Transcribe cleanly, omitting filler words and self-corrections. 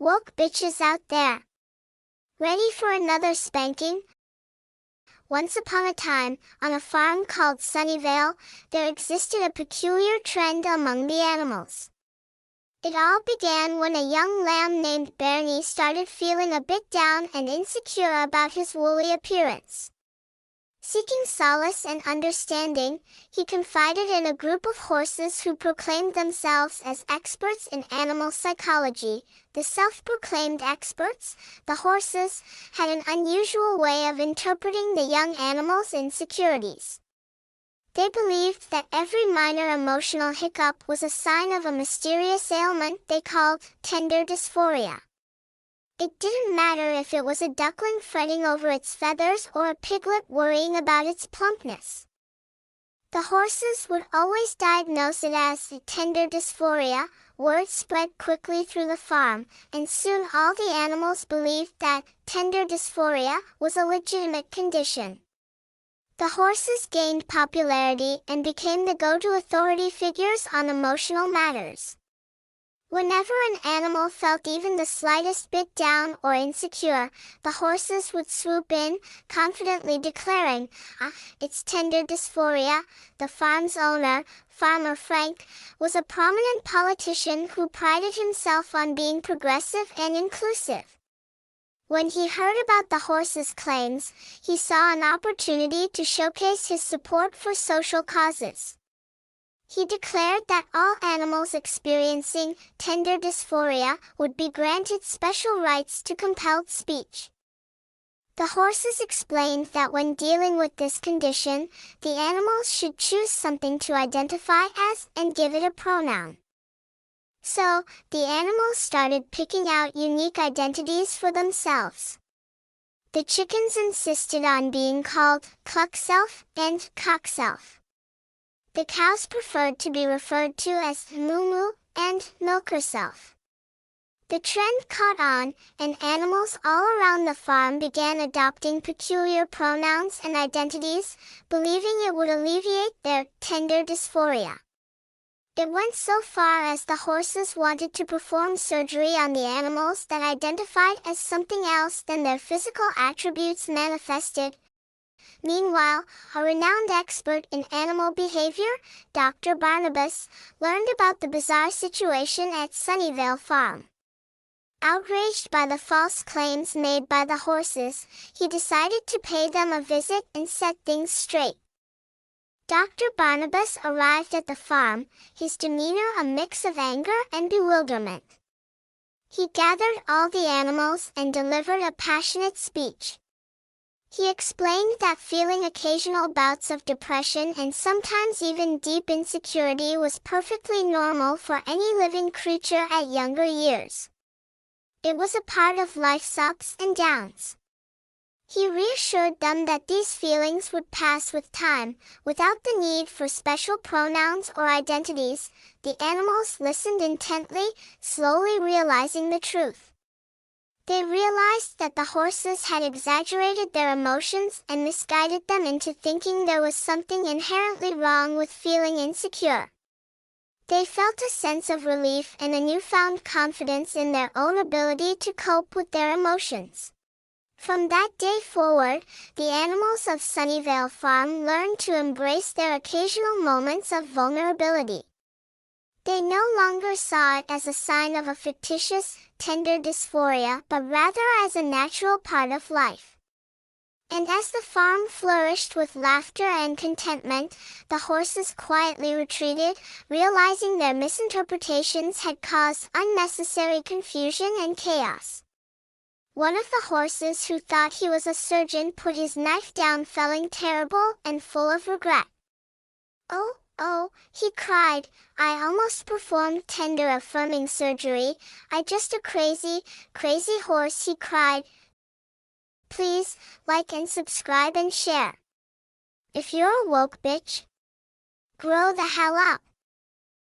Woke bitches out there. Ready for another spanking? Once upon a time, on a farm called Sunnyvale, there existed a peculiar trend among the animals. It all began when a young lamb named Bernie started feeling a bit down and insecure about his woolly appearance. Seeking solace and understanding, he confided in a group of horses who proclaimed themselves as experts in animal psychology. The self-proclaimed experts, the horses, had an unusual way of interpreting the young animal's insecurities. They believed that every minor emotional hiccup was a sign of a mysterious ailment they called tender dysphoria. It didn't matter if it was a duckling fretting over its feathers or a piglet worrying about its plumpness. The horses would always diagnose it as tender dysphoria. Word spread quickly through the farm, and soon all the animals believed that tender dysphoria was a legitimate condition. The horses gained popularity and became the go-to authority figures on emotional matters. Whenever an animal felt even the slightest bit down or insecure, the horses would swoop in, confidently declaring, it's tender dysphoria. The farm's owner, Farmer Frank, was a prominent politician who prided himself on being progressive and inclusive. When he heard about the horses' claims, he saw an opportunity to showcase his support for social causes. He declared that all animals experiencing tender dysphoria would be granted special rights to compelled speech. The horses explained that when dealing with this condition, the animals should choose something to identify as and give it a pronoun. So, the animals started picking out unique identities for themselves. The chickens insisted on being called cluck self and cock self. The cows preferred to be referred to as moo-moo and milker self. The trend caught on, and animals all around the farm began adopting peculiar pronouns and identities, believing it would alleviate their tender dysphoria. It went so far as the horses wanted to perform surgery on the animals that identified as something else than their physical attributes manifested. Meanwhile, a renowned expert in animal behavior, Dr. Barnabas, learned about the bizarre situation at Sunnyvale Farm. Outraged by the false claims made by the horses, he decided to pay them a visit and set things straight. Dr. Barnabas arrived at the farm, his demeanor a mix of anger and bewilderment. He gathered all the animals and delivered a passionate speech. He explained that feeling occasional bouts of depression and sometimes even deep insecurity was perfectly normal for any living creature at younger years. It was a part of life's ups and downs. He reassured them that these feelings would pass with time, without the need for special pronouns or identities. The animals listened intently, slowly realizing the truth. They realized that the horses had exaggerated their emotions and misguided them into thinking there was something inherently wrong with feeling insecure. They felt a sense of relief and a newfound confidence in their own ability to cope with their emotions. From that day forward, the animals of Sunnyvale Farm learned to embrace their occasional moments of vulnerability. They no longer saw it as a sign of a fictitious, tender dysphoria, but rather as a natural part of life. And as the farm flourished with laughter and contentment, the horses quietly retreated, realizing their misinterpretations had caused unnecessary confusion and chaos. One of the horses who thought he was a surgeon put his knife down, feeling terrible and full of regret. Oh, he cried, I almost performed tender affirming surgery. I just a crazy horse, he cried. Please, like and subscribe and share. If you're a woke bitch, grow the hell up.